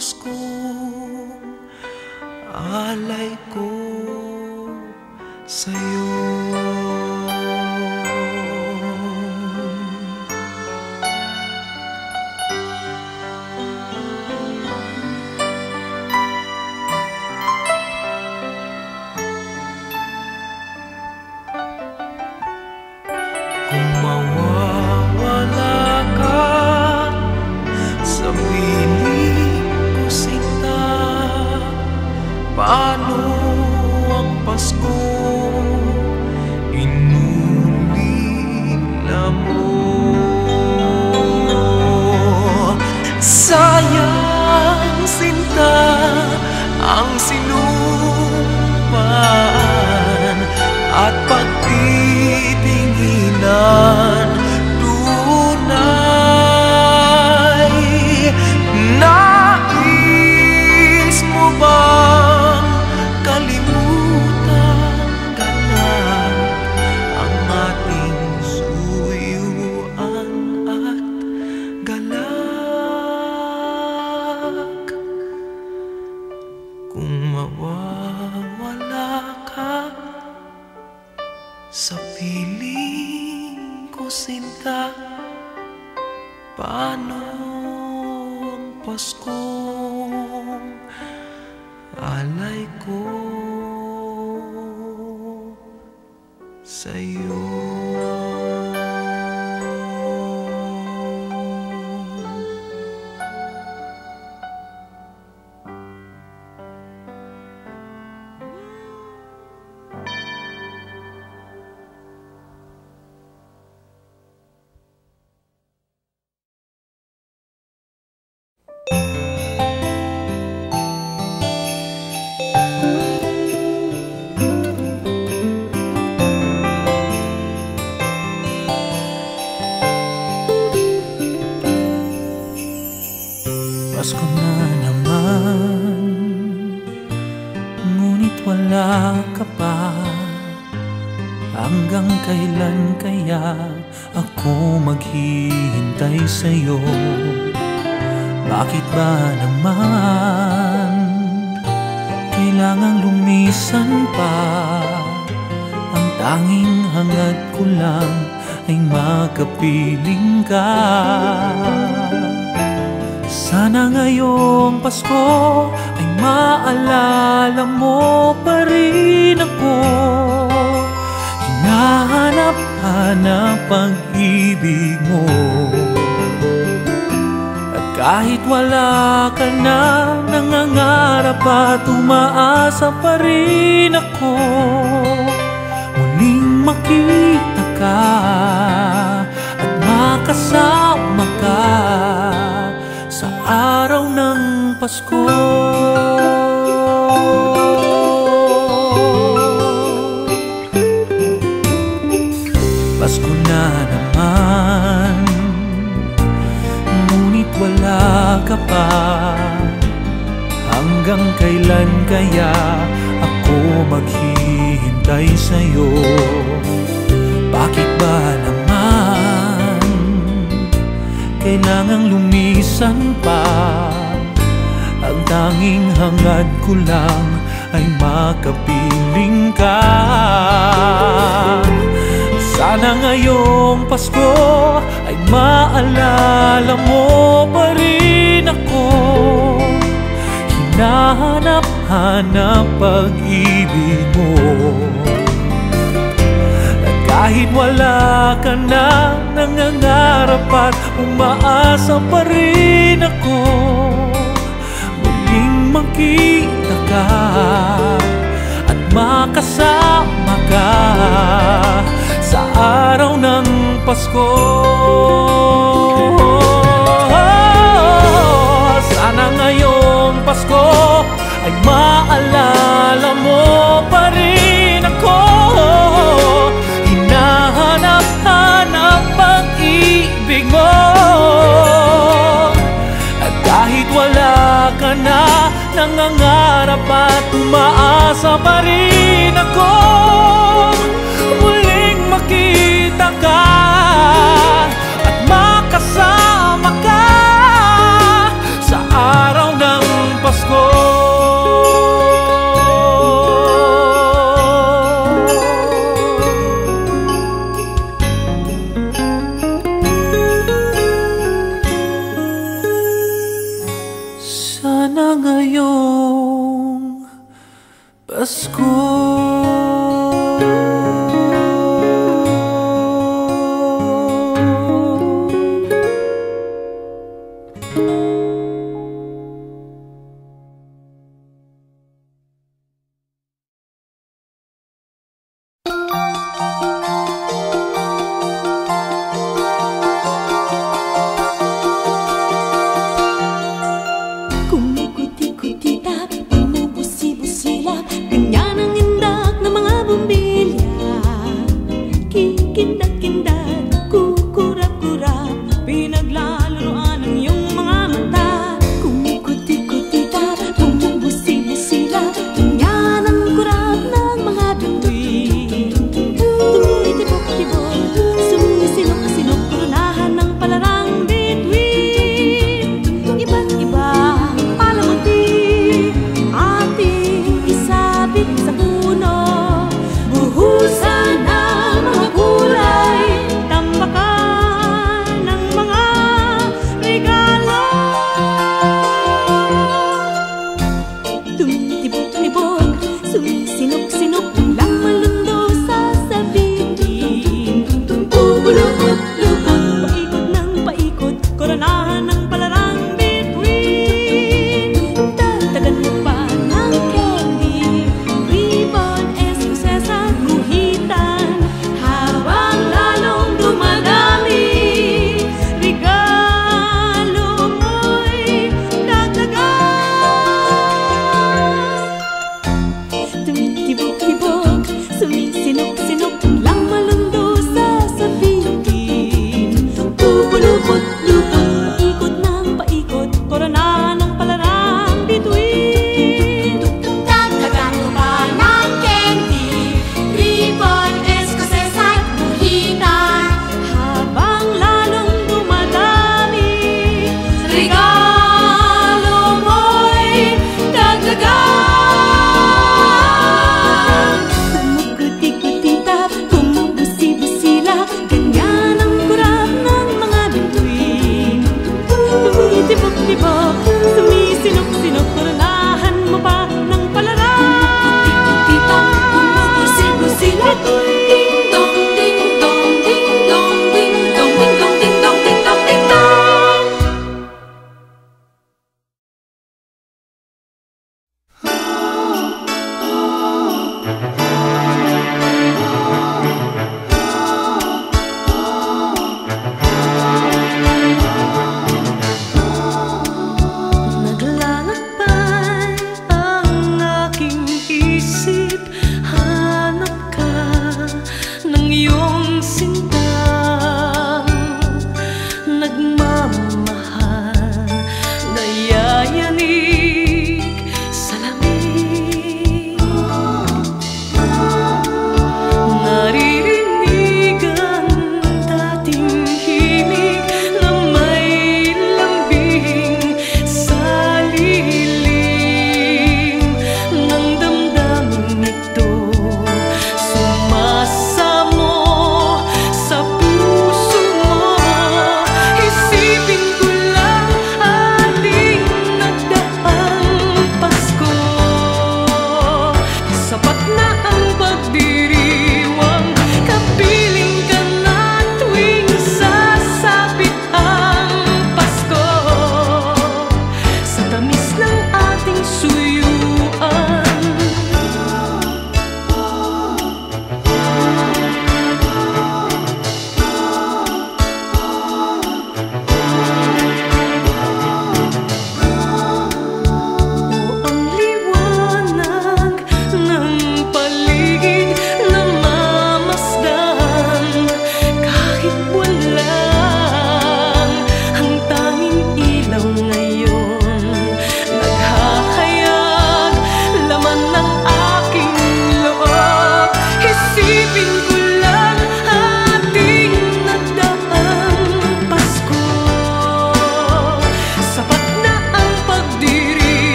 Paskong alay ko sa'yo. Kung mawawala ka sa piling ko sinta, paano ang Paskong inulila mo? Sayang sinta ang sinumpaan at pagtitinginan tunay. Nais mo bang kalimutan ka na ang ating suyuan at galak? Kung mawawala ka sa piling ko sinta, paano ang Paskong alay ko sa'yo? Pasko na naman, ngunit wala ka pa. Hanggang kailan kaya ako maghihintay sa'yo? Bakit ba naman kailangang lumisan pa? Ang tanging hangad ko lang ay makapiling ka. Sana ngayong Pasko ay maalala mo pa rin ako. Hinahanap-hanap pag-ibig mo. At kahit wala ka na, nangangarap at umaasa pa rin ako. Muling makita ka at makasama ka sa araw ng Pasko. Pasko na naman, ngunit wala ka pa. Hanggang kailan kaya ako maghihintay sa'yo? Bakit ba naman kailangang lumisan pa? Ang tanging hangad ko lang ay makapiling ka. Sana ngayong Pasko ay maalala mo pa rin ako. Hinahanap-hanap pag-ibig mo. At kahit wala ka na, nangangarap at umaasa pa rin ako. Muling makita ka at makasama ka sa araw ng Pasko. Sana ngayong Pasko ay maalala mo pa rin ako. Hinahanap-hanap pag-ibig mo. At kahit wala ka na, nangangarap at umaasa pa rin ako. Muling makita ka at makasama ka sa araw ng Sana ngayong Pasko Kumukuti-kutitap, umubusi-busilap, ganyan ang indak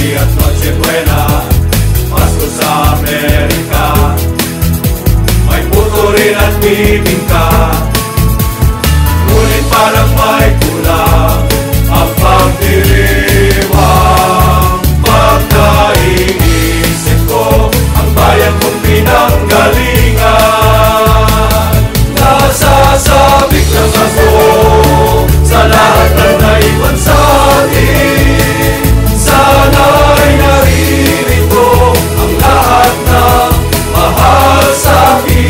Pagkati at Noche Buena, Pasko sa Amerika. May puto rin at bibingka, ngunit parang may kulang ang pagdiriwang. Pag naiisip ko ang bayan kong pinanggalingan, nasasabik lang ako sa lahat ng naiwan sa atin. Sana'y naririto ang lahat ng mahal sa akin.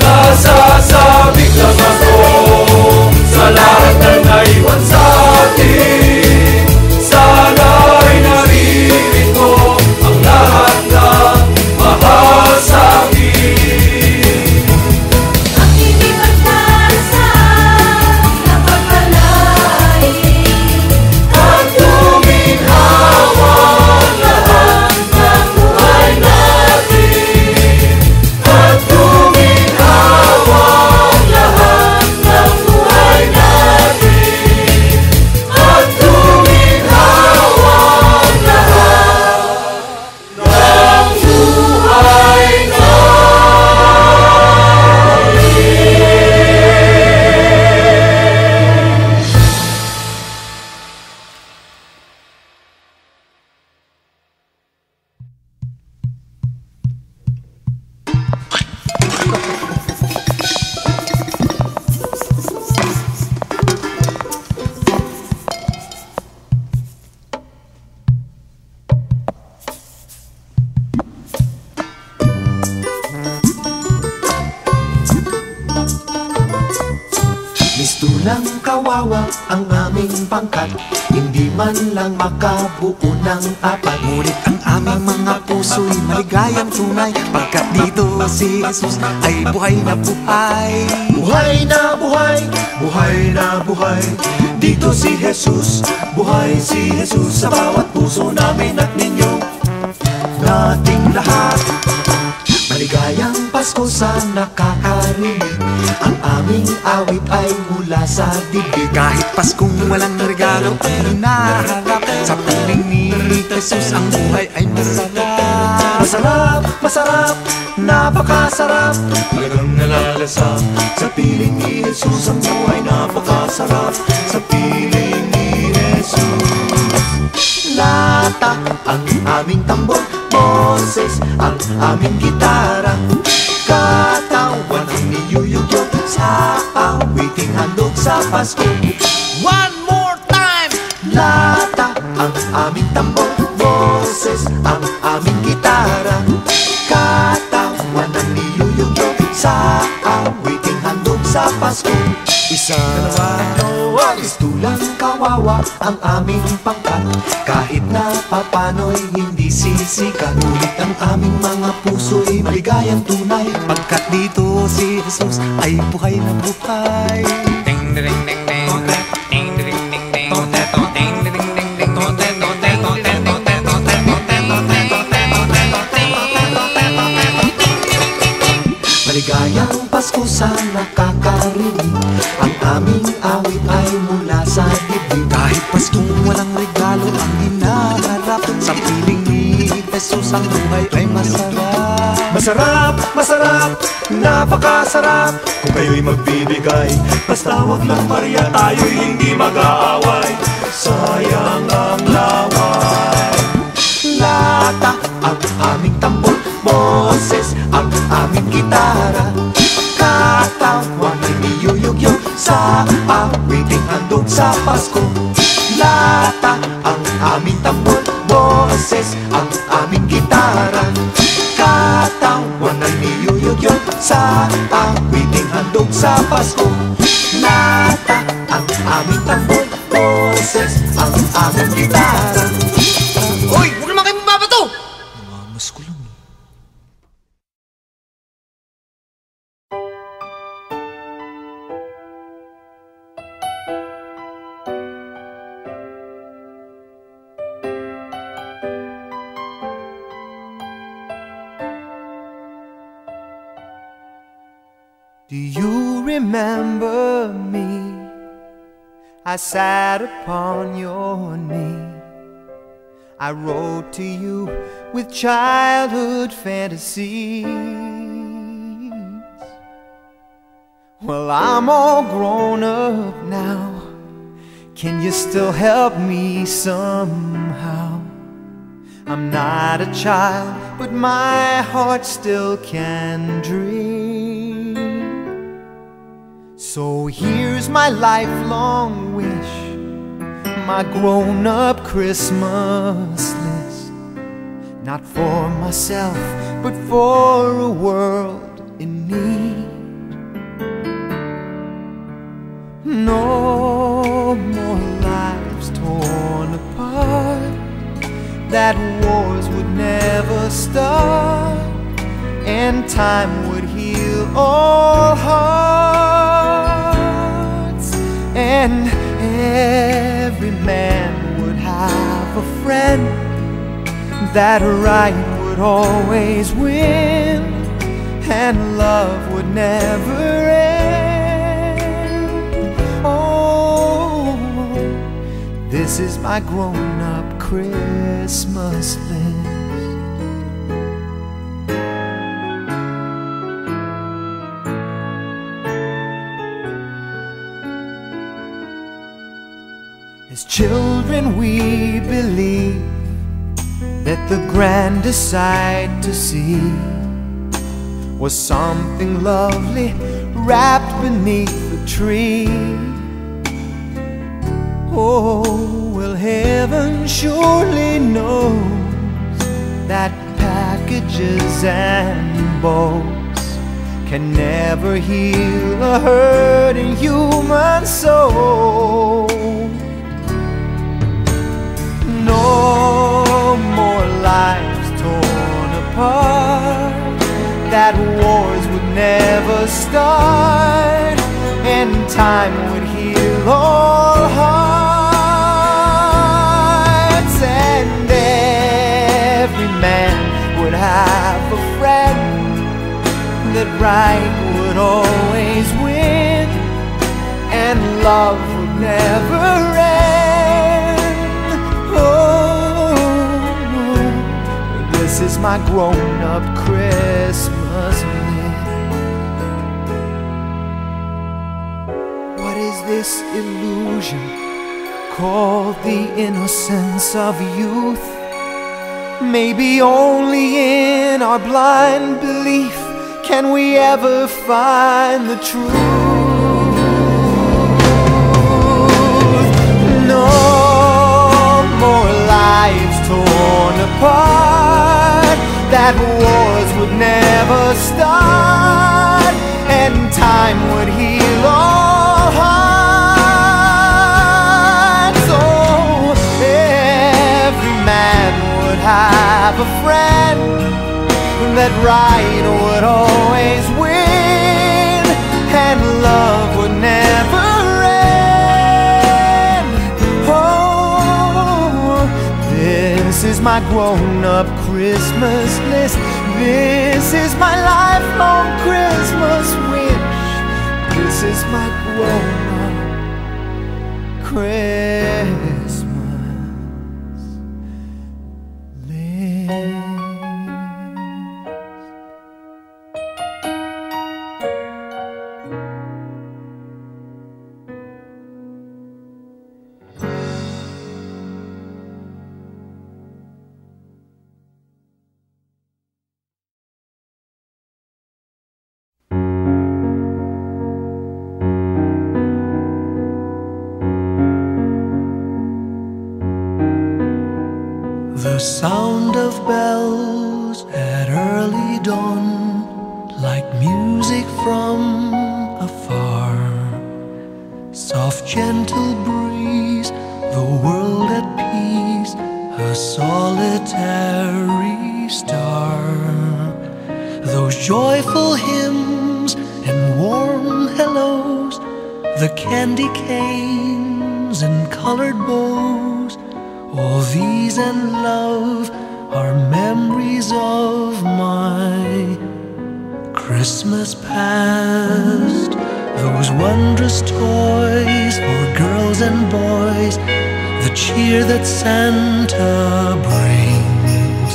Nasasabik lang ako sa lahat ng naiwan sa atin. Sana'y naririto ang lahat ng mahal sa akin. Ang ibig at darasal na pagpalain at luminhawa ang lahat ng buhay natin. At luminhawa ang lahat ng buhay natin. At luminhawa ang lahat ng buhay Mistulang kawawa ang aming pangkat, hindi man lang makabuo ng apat. Ngunit ang aming mga puso'y maligayang tunay, pagkat dito si Jesus ay buhay na buhay. Buhay na buhay, buhay na buhay. Dito si Jesus, buhay si Jesus sa bawat puso namin at ninyo, nating lahat. Maligayang Pasko sa nakakarinig, ang aming awit ay mula sa dibdib. Kahit Paskong walang regalo ang hinaharap, sa piling ni Jesus ang buhay ay masarap. Masarap, masarap, napakasarap. Talagang nalalasap sa piling ni Jesus ang buhay, napakasarap sa piling ni Jesus. Lata ang aming tambor, boses ang aming gitara, katawan ang niyuyugyo sa awiting handog sa Pasko. One more time! Lata ang aming tambor, boses ang aming gitara, katawan ang niyuyugyo sa awiting handog sa Pasko. Isa, dalawa, istulang kawawa ang aming pangkat, kahit na papano'y hindi sisikat. Ngunit ang aming mga puso'y maligayang tunay, pagkat dito si Jesus ay buhay na buhay. Ding ding ding ding. Ding ding ding ding. Ding ding ding ding. Maligayang Pasko sa nakakarinig, ang aming awit ay mula sa dibdib. Kahit Paskong walang regalo ang hinaharap, sa piling ni Jesus ang buhay ay masarap. Masarap, masarap, napakasarap. Kung kayo'y magbibigay, basta wag lang Maria, tayo'y hindi mag-aaway. Sayang ang laway. Lata ang aming tambor, boses ang aming gitara, katawan ay niyuyugyo sa awiting handog sa Pasko. Lata ang aming tambor, boses ang aming gitara, Awiting handog sa Pasko. Nata ang aming tambol, boses ang aming gitara. Hoy! Huwag naman kayo mababato! Namamas ko lang. Do you remember me? I sat upon your knee. I wrote to you with childhood fantasies. Well, I'm all grown up now. Can you still help me somehow? I'm not a child, but my heart still can dream. So here's my lifelong wish, my grown-up Christmas list. Not for myself, but for a world in need. No more lives torn apart, that wars would never start, and time would heal all hearts, and every man would have a friend, that right would always win, and love would never end. Oh, this is my grown-up Christmas list. As children we believe that the grandest sight to see was something lovely wrapped beneath the tree. Oh, well, heaven surely knows that packages and bows can never heal a hurting human soul. No more lives torn apart, that wars would never start, and time would heal all hearts, and every man would have a friend, that right would always win, and love would never end. This is my grown-up Christmas list. What is this illusion called the innocence of youth? Maybe only in our blind belief can we ever find the truth. No more lives torn apart, that wars would never start, and time would heal all hearts. Oh, every man would have a friend, that right would always win, and love would never end. Oh, this is my grown-up Christmas list. This is my lifelong Christmas wish. This is my grown-up Christmas list. The sound of bells at early dawn like music from afar. Soft, gentle breeze, the world at peace, a solitary star. Those joyful hymns and warm hellos, the candy canes and colored bows, all these and love are memories of my Christmas past. Those wondrous toys for girls and boys, the cheer that Santa brings,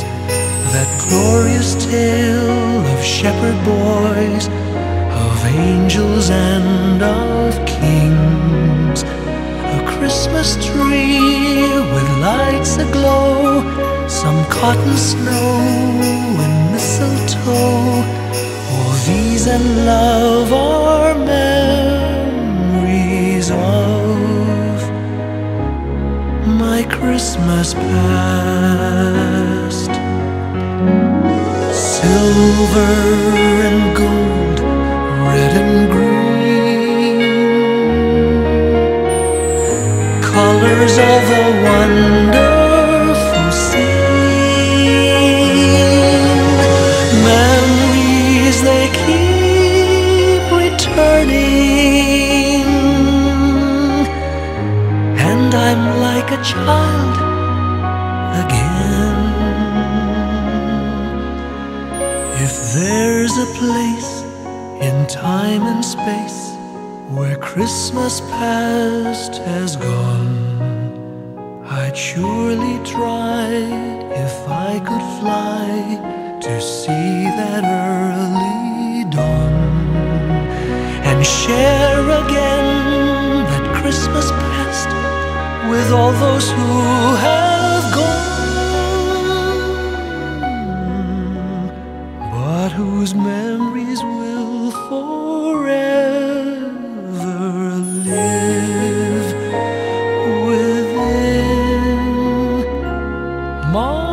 that glorious tale of shepherd boys, of angels and of kings. A Christmas tree with lights aglow, some cotton snow and mistletoe, all these and love are memories of my Christmas past. Silver and gold, red and green, colors of a wonderful scene. Memories they keep returning, and I'm like a child again. If there's a place in time and space where Christmas past has gone, I'd surely try, if I could fly, to see that early dawn, and share again that Christmas past with all those who have gone, but whose memories will forever live within my